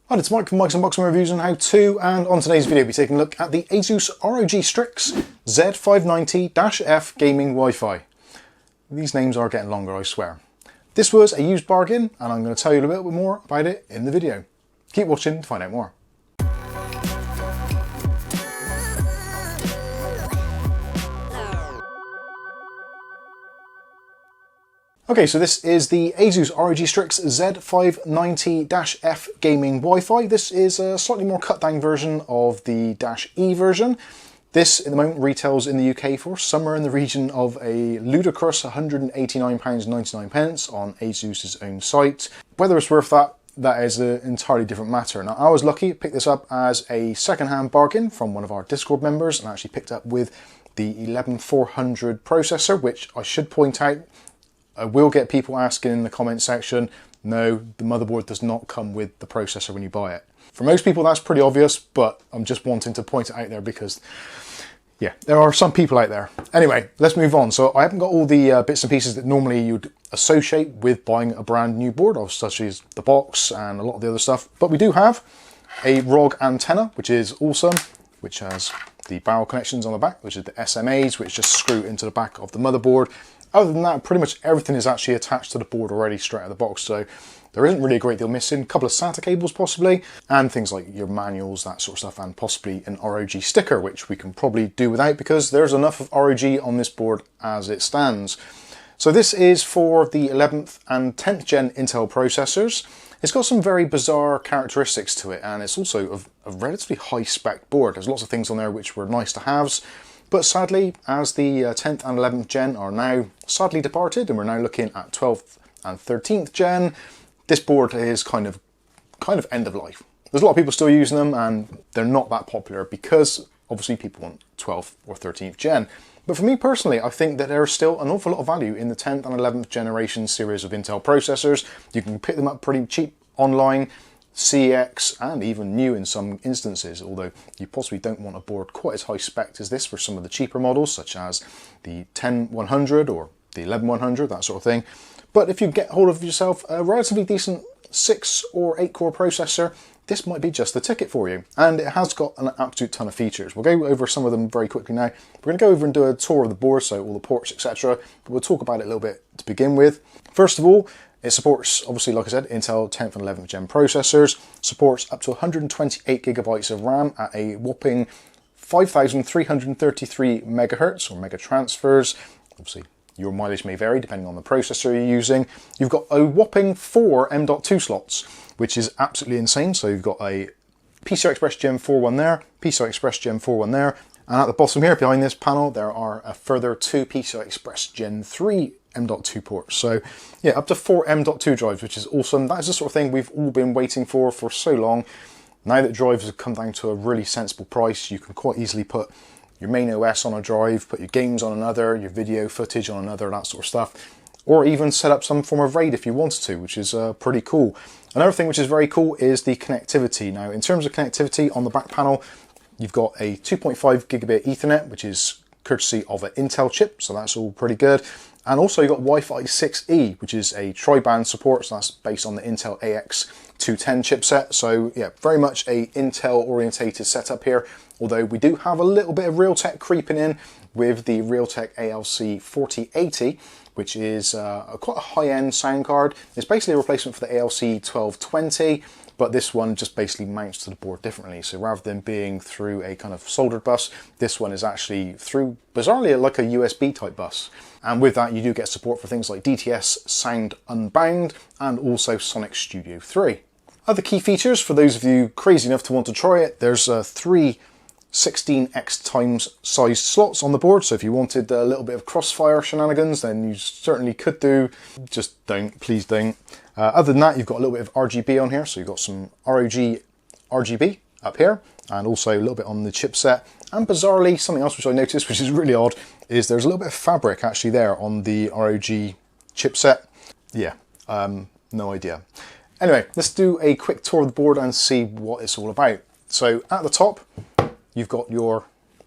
Hi, it's Mike from Mike's Unboxing Reviews and How To, and on today's video we'll be taking a look at the ASUS ROG Strix Z590-F Gaming Wi-Fi. These names are getting longer, I swear. This was a used bargain, and I'm going to tell you a little bit more about it in the video. Keep watching to find out more. Okay, so this is the ASUS ROG Strix Z590-F Gaming Wi-Fi. This is a slightly more cut down version of the -E version. This at the moment retails in the UK for somewhere in the region of a ludicrous £189.99 on ASUS's own site. Whether it's worth that is an entirely different matter. Now, I was lucky to pick this up as a second-hand bargain from one of our Discord members, and actually picked up with the 11400 processor, which I should point out, I will get people asking in the comment section, no, the motherboard does not come with the processor when you buy it. For most people that's pretty obvious, but I'm just wanting to point it out there because, yeah, there are some people out there. Anyway, let's move on. So I haven't got all the bits and pieces that normally you'd associate with buying a brand new board, such as the box and a lot of the other stuff. But we do have a ROG antenna, which is awesome, which has the barrel connections on the back, which is the SMAs, which just screw into the back of the motherboard. Other than that, pretty much everything is actually attached to the board already straight out of the box, so there isn't really a great deal missing. A couple of SATA cables possibly, and things like your manuals, that sort of stuff, and possibly an ROG sticker, which we can probably do without because there's enough of ROG on this board as it stands. So this is for the 11th and 10th gen Intel processors. It's got some very bizarre characteristics to it, and it's also a relatively high spec board. There's lots of things on there which were nice to haves. But sadly, as the 10th and 11th gen are now sadly departed, and we're now looking at 12th and 13th gen, this board is kind of end of life. There's a lot of people still using them, and they're not that popular because obviously people want 12th or 13th gen. But for me personally, I think that there's still an awful lot of value in the 10th and 11th generation series of Intel processors. You can pick them up pretty cheap online, CX, and even new in some instances, although you possibly don't want a board quite as high spec as this for some of the cheaper models, such as the 10100 or the 11100, that sort of thing. But if you get hold of yourself a relatively decent 6 or 8 core processor, this might be just the ticket for you. And it has got an absolute ton of features. We'll go over some of them very quickly now. We're going to go over and do a tour of the board, so all the ports, etc. But we'll talk about it a little bit to begin with. First of all, it supports, obviously, like I said, Intel 10th and 11th gen processors, supports up to 128 gigabytes of RAM at a whopping 5,333 megahertz or mega transfers. Obviously, your mileage may vary depending on the processor you're using. You've got a whopping 4 M.2 slots, which is absolutely insane. So you've got a PCI Express Gen 4 one there, PCI Express Gen 4 one there, and at the bottom here, behind this panel, there are a further 2 PCI Express Gen 3 M.2 ports. So yeah, up to 4 M.2 drives, which is awesome. That is the sort of thing we've all been waiting for so long. Now that drives have come down to a really sensible price, you can quite easily put your main OS on a drive, put your games on another, your video footage on another, that sort of stuff, or even set up some form of RAID if you wanted to, which is pretty cool. Another thing which is very cool is the connectivity. Now, in terms of connectivity, on the back panel, you've got a 2.5 gigabit Ethernet, which is courtesy of an Intel chip, so that's all pretty good. And also you've got Wi-Fi 6E, which is a tri-band support, so that's based on the Intel AX210 chipset. So yeah, very much a Intel orientated setup here, although we do have a little bit of Realtek creeping in with the Realtek ALC 4080, which is quite a high-end sound card. It's basically a replacement for the ALC 1220, but this one just basically mounts to the board differently. So rather than being through a kind of soldered bus, this one is actually through, bizarrely, like a USB type bus. And with that, you do get support for things like DTS Sound Unbound and also Sonic Studio 3. Other key features, for those of you crazy enough to want to try it, there's 3 16x times sized slots on the board, so if you wanted a little bit of crossfire shenanigans, then you certainly could do. Just don't, please don't. Other than that, you've got a little bit of RGB on here, so you've got some ROG RGB up here, and also a little bit on the chipset. And bizarrely, something else which I noticed, which is really odd, is there's a little bit of fabric actually there on the ROG chipset. Yeah, no idea. Anyway, let's do a quick tour of the board and see what it's all about. So at the top, you've got your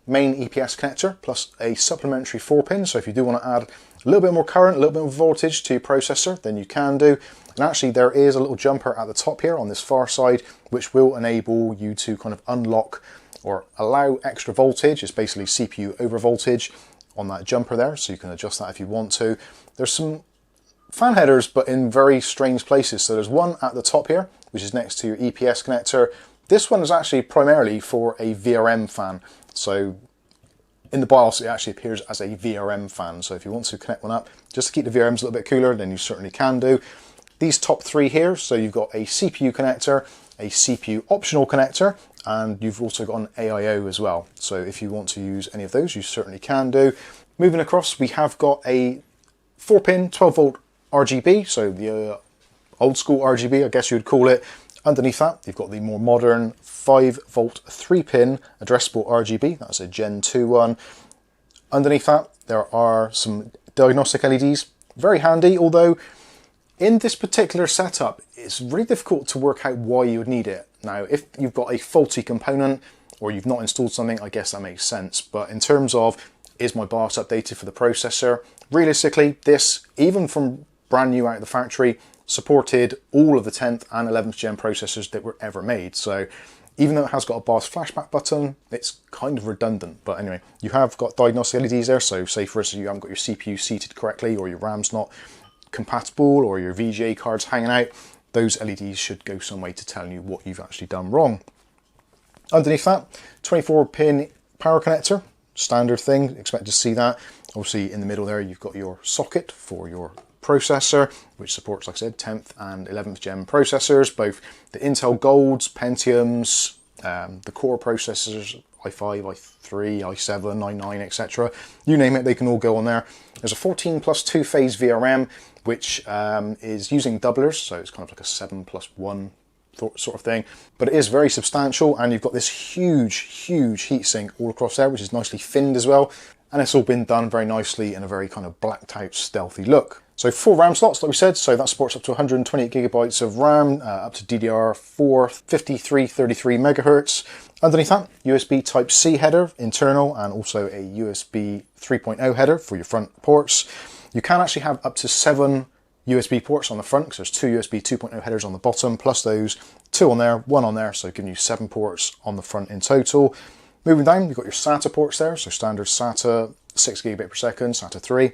main EPS connector plus a supplementary 4-pin. So if you do want to add a little bit more current, a little bit more voltage to your processor, then you can do. And actually there is a little jumper at the top here on this far side, which will enable you to kind of unlock or allow extra voltage. It's basically CPU over voltage on that jumper there, so you can adjust that if you want to. There's some fan headers, but in very strange places. So there's one at the top here, which is next to your EPS connector. This one is actually primarily for a VRM fan. So in the BIOS, it actually appears as a VRM fan. So if you want to connect one up, just to keep the VRMs a little bit cooler, then you certainly can do. These top three here, so you've got a CPU connector, a CPU optional connector, and you've also got an AIO as well. So if you want to use any of those, you certainly can do. Moving across, we have got a 4-pin 12-volt RGB, so the old school RGB, I guess you would call it. Underneath that, you've got the more modern 5-volt 3-pin addressable RGB. That's a Gen 2 one. Underneath that, there are some diagnostic LEDs. Very handy, although in this particular setup, it's really difficult to work out why you would need it. Now, if you've got a faulty component or you've not installed something, I guess that makes sense. But in terms of, is my BIOS updated for the processor? Realistically, this, even from brand new out of the factory, supported all of the 10th and 11th gen processors that were ever made. So even though it has got a BIOS flashback button, it's kind of redundant. But anyway, you have got diagnostic LEDs there. So say for instance, you haven't got your CPU seated correctly, or your RAM's not compatible, or your VGA card's hanging out, those LEDs should go some way to telling you what you've actually done wrong. Underneath that, 24-pin power connector, standard thing, expect to see that. Obviously in the middle there, you've got your socket for your processor, which supports, like I said, 10th and 11th gen processors, both the Intel Golds, Pentiums, the core processors, i5, i3, i7, i9, etc. You name it, they can all go on there. There's a 14 plus 2 phase VRM, which is using doublers, so it's kind of like a 7 plus 1 sort of thing, but it is very substantial, and you've got this huge heatsink all across there, which is nicely finned as well, and it's all been done very nicely in a very kind of blacked out stealthy look. So 4 RAM slots, like we said, so that supports up to 128 gigabytes of RAM, up to DDR4 5333 megahertz. Underneath that, USB Type-C header, internal, and also a USB 3.0 header for your front ports. You can actually have up to 7 USB ports on the front, because there's 2 USB 2.0 headers on the bottom, plus those 2 on there, 1 on there, so giving you 7 ports on the front in total. Moving down, you've got your SATA ports there, so standard SATA 6 gigabit per second, SATA 3.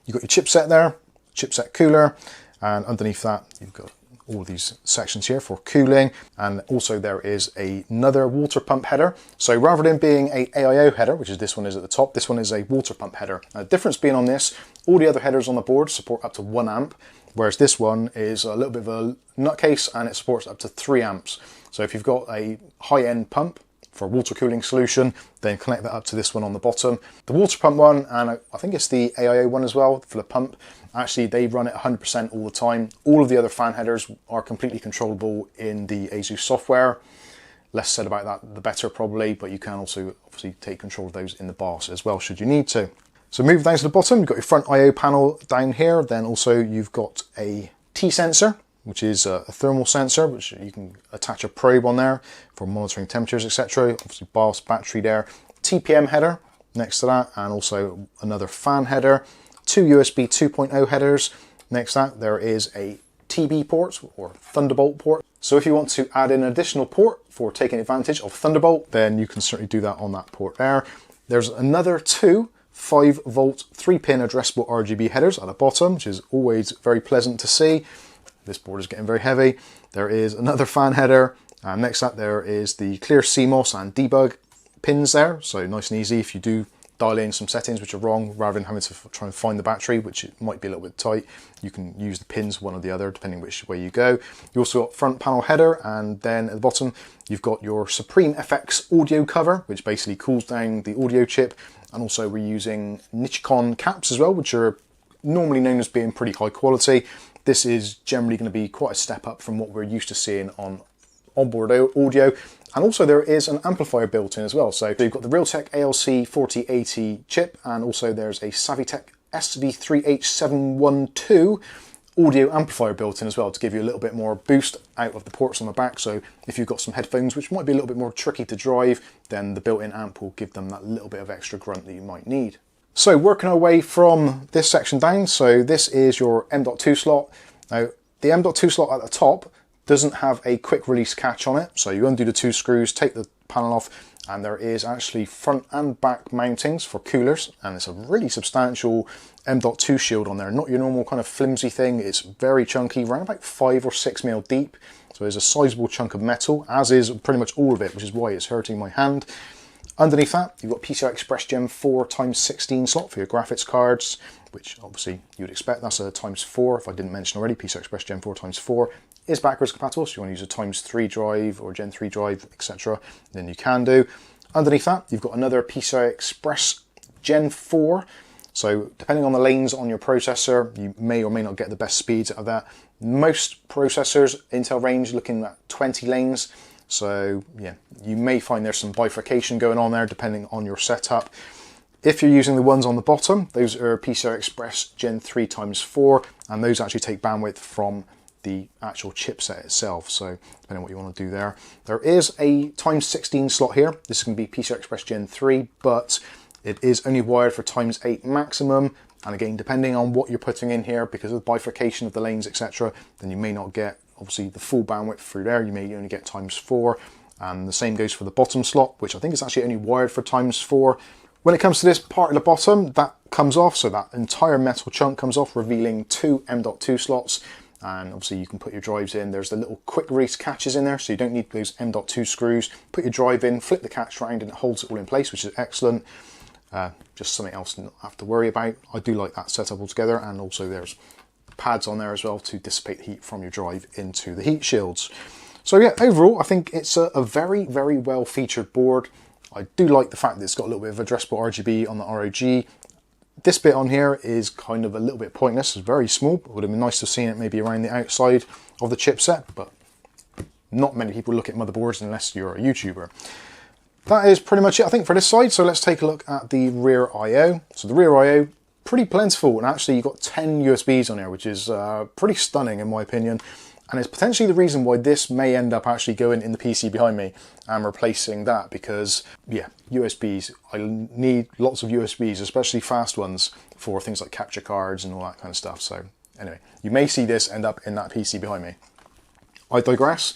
You've got your chipset there, chipset cooler, and underneath that you've got all these sections here for cooling, and also there is another water pump header. So rather than being a AIO header, which is this one is at the top, this one is a water pump header. Now, the difference being on this, all the other headers on the board support up to 1 amp, whereas this one is a little bit of a nutcase and it supports up to 3 amps. So if you've got a high-end pump for a water cooling solution, then connect that up to this one on the bottom. The water pump one, and I think it's the AIO one as well for the pump, actually they run it 100% all the time. All of the other fan headers are completely controllable in the ASUS software. Less said about that, the better probably, but you can also obviously take control of those in the BIOS as well, should you need to. So move down to the bottom, you've got your front I/O panel down here, then also you've got a T sensor, which is a thermal sensor, which you can attach a probe on there for monitoring temperatures, etc. Obviously BIOS battery there. TPM header next to that, and also another fan header. 2 USB 2.0 headers. Next to that, there is a TB port or Thunderbolt port. So if you want to add an additional port for taking advantage of Thunderbolt, then you can certainly do that on that port there. There's another 2 5-volt 3-pin addressable RGB headers at the bottom, which is always very pleasant to see. This board is getting very heavy. There is another fan header, and next up there is the clear CMOS and debug pins there. So nice and easy if you do dial in some settings which are wrong, rather than having to try and find the battery, which it might be a little bit tight. You can use the pins one or the other depending which way you go. You also got front panel header, and then at the bottom you've got your Supreme FX audio cover, which basically cools down the audio chip, and also we're using Nichicon caps as well, which are normally known as being pretty high quality. This is generally going to be quite a step up from what we're used to seeing on onboard audio. And also there is an amplifier built in as well. So you've got the Realtek ALC 4080 chip, and also there's a Savitech SV3H712 audio amplifier built in as well, to give you a little bit more boost out of the ports on the back. So if you've got some headphones which might be a little bit more tricky to drive, then the built-in amp will give them that little bit of extra grunt that you might need. So working our way from this section down, so this is your M.2 slot. Now The M.2 slot at the top doesn't have a quick release catch on it, so you undo the 2 screws, take the panel off, and there is actually front and back mountings for coolers, and it's a really substantial M.2 shield on there, not your normal kind of flimsy thing. It's very chunky, around about 5 or 6 mil deep, so there's a sizable chunk of metal, as is pretty much all of it, which is why it's hurting my hand. Underneath that, you've got PCI Express Gen 4 x16 slot for your graphics cards, which obviously you would expect. That's a x4, if I didn't mention already. PCI Express Gen 4 x4 is backwards compatible, so you want to use a x3 drive or Gen 3 drive, etc., then you can do. Underneath that, you've got another PCI Express Gen 4, so depending on the lanes on your processor, you may or may not get the best speeds out of that. Most processors, Intel range, looking at 20 lanes, so yeah, you may find there's some bifurcation going on there depending on your setup. If you're using the ones on the bottom, those are PCI Express Gen 3 x4, and those actually take bandwidth from the actual chipset itself, so depending on what you want to do there. There is a x16 slot here. This is going to be PCI Express Gen 3, but it is only wired for x8 maximum, and again, depending on what you're putting in here, because of the bifurcation of the lanes, etc., then you may not get, obviously, the full bandwidth through there. You may only get x4, and the same goes for the bottom slot, which I think is actually only wired for x4. When it comes to this part of the bottom, that comes off, so that entire metal chunk comes off, revealing 2 M.2 slots. And obviously you can put your drives in. There's the little quick release catches in there, so you don't need those M.2 screws. Put your drive in, flip the catch around, and it holds it all in place, which is excellent. Just something else to not have to worry about. I do like that setup altogether, and also there's pads on there as well to dissipate heat from your drive into the heat shields. So yeah, overall, I think it's a very, very well featured board. I do like the fact that it's got a little bit of addressable RGB on the ROG. This bit on here is kind of a little bit pointless. It's very small. It would have been nice to have seen it maybe around the outside of the chipset, but not many people look at motherboards unless you're a YouTuber. That is pretty much it, I think, for this side. So let's take a look at the rear I/O. So the rear I/O, pretty plentiful, and actually you've got 10 USBs on here, which is pretty stunning in my opinion. And it's potentially the reason why this may end up actually going in the PC behind me and replacing that, because yeah, USBs, I need lots of USBs, especially fast ones, for things like capture cards and all that kind of stuff. So anyway, you may see this end up in that PC behind me. I digress.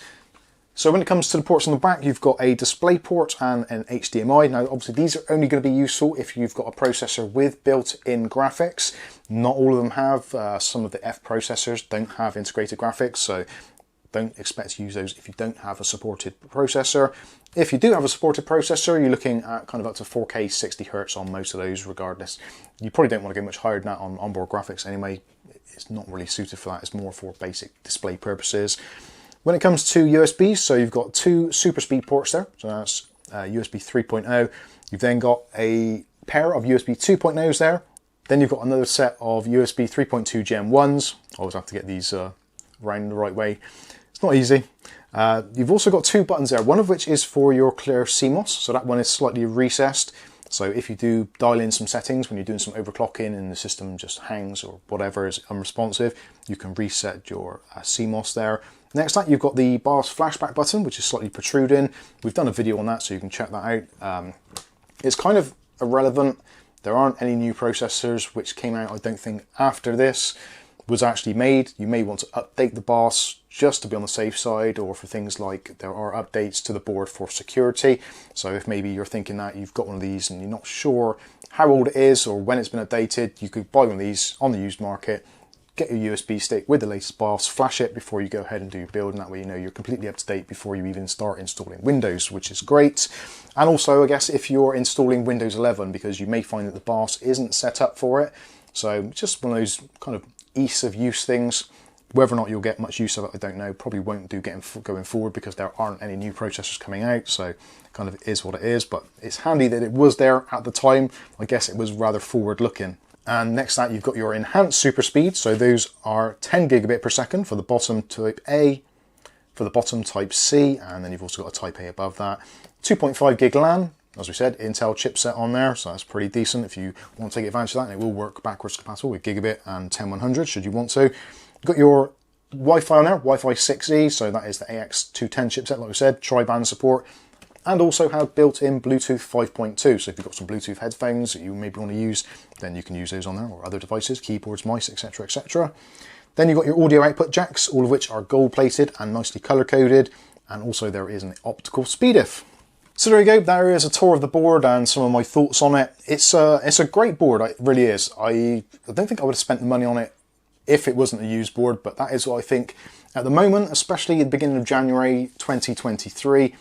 So when it comes to the ports on the back, you've got a display port and an HDMI. Now, obviously, these are only going to be useful if you've got a processor with built-in graphics. Not all of them have. Some of the F processors don't have integrated graphics, so don't expect to use those if you don't have a supported processor. If you do have a supported processor, you're looking at kind of up to 4K 60 Hz on most of those regardless. You probably don't want to go much higher than that on onboard graphics anyway. It's not really suited for that. It's more for basic display purposes. When it comes to USBs, so you've got 2 super speed ports there, so that's USB 3.0. You've then got a pair of USB 2.0s there. Then you've got another set of USB 3.2 Gen 1s. Always have to get these round the right way. It's not easy. You've also got 2 buttons there, one of which is for your clear CMOS, so that one is slightly recessed. So if you do dial in some settings when you're doing some overclocking and the system just hangs or whatever is unresponsive, you can reset your CMOS there. Next up, you've got the BIOS flashback button, which is slightly protruding. We've done a video on that, so you can check that out. It's kind of irrelevant. There aren't any new processors which came out, I don't think, after this was actually made. You may want to update the BIOS just to be on the safe side, or for things like there are updates to the board for security. So if maybe you're thinking that you've got one of these and you're not sure how old it is or when it's been updated, you could buy one of these on the used market, get your USB stick with the latest BIOS, flash it before you go ahead and do your build, and that way you know you're completely up to date before you even start installing Windows, which is great. And also, I guess, if you're installing Windows 11, because you may find that the BIOS isn't set up for it. So just one of those kind of ease of use things. Whether or not you'll get much use of it, I don't know. Probably won't do going forward because there aren't any new processors coming out, so kind of is what it is, but it's handy that it was there at the time. I guess it was rather forward looking. And next to that, you've got your enhanced super speed. So those are 10 gigabit per second for the bottom type A, for the bottom type C, and then you've also got a type A above that. 2.5 gig LAN, as we said, Intel chipset on there, so that's pretty decent if you want to take advantage of that, and it will work backwards compatible with Gigabit and 10100 should you want to. You've got your Wi-Fi on there, Wi-Fi 6E, so that is the AX210 chipset, like we said, tri-band support, and also have built-in Bluetooth 5.2. So if you've got some Bluetooth headphones that you maybe want to use, then you can use those on there, or other devices, keyboards, mice, etc., etc. Then you've got your audio output jacks, all of which are gold plated and nicely color coded. And also there is an optical speed diff. So there you go, there is a tour of the board and some of my thoughts on it. It's a great board, it really is. I don't think I would have spent the money on it if it wasn't a used board, but that is what I think at the moment, especially at the beginning of January 2023.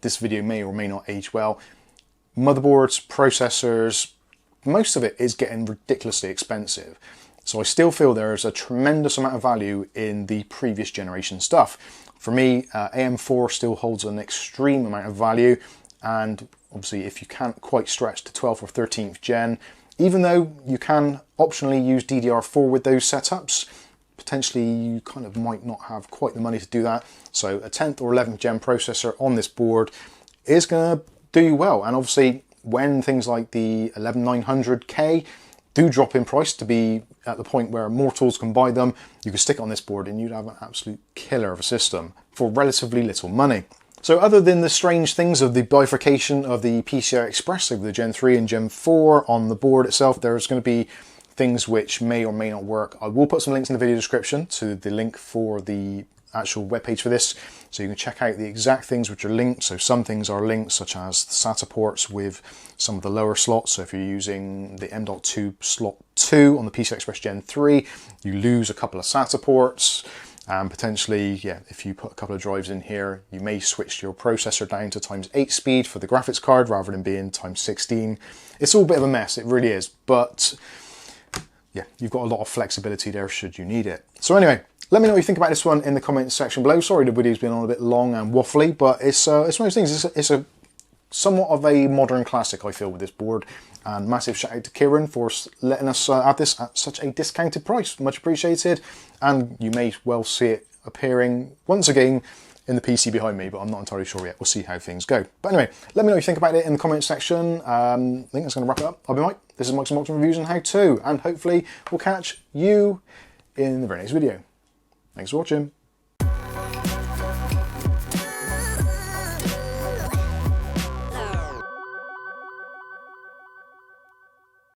This video may or may not age well. Motherboards, processors, most of it is getting ridiculously expensive. So I still feel there is a tremendous amount of value in the previous generation stuff. For me, AM4 still holds an extreme amount of value, and obviously if you can't quite stretch to 12th or 13th gen, even though you can optionally use DDR4 with those setups, potentially you kind of might not have quite the money to do that. So a 10th or 11th gen processor on this board is going to do you well. And obviously when things like the 11900K do drop in price to be at the point where mortals can buy them, you can stick it on this board and you'd have an absolute killer of a system for relatively little money. So other than the strange things of the bifurcation of the PCI Express over the Gen 3 and Gen 4 on the board itself, there's going to be things which may or may not work. I will put some links in the video description to the link for the actual webpage for this, so you can check out the exact things which are linked. So some things are linked, such as the SATA ports with some of the lower slots. So if you're using the M.2 Slot 2 on the PCI Express Gen 3, you lose a couple of SATA ports. And potentially, yeah, if you put a couple of drives in here, you may switch your processor down to ×8 speed for the graphics card rather than being ×16. It's all a bit of a mess, it really is. But yeah, you've got a lot of flexibility there should you need it. So anyway, let me know what you think about this one in the comments section below. Sorry the video's been on a bit long and waffly, but it's one of those things. It's a somewhat of a modern classic, I feel, with this board. And massive shout out to Kieran for letting us have this at such a discounted price. Much appreciated. And you may well see it appearing once again in the PC behind me, but I'm not entirely sure yet. We'll see how things go. But anyway, let me know what you think about it in the comments section. I think that's going to wrap it up. I'll be Mike. This is Mike's Unboxing Reviews and How To, and hopefully we'll catch you in the very next video. Thanks for watching.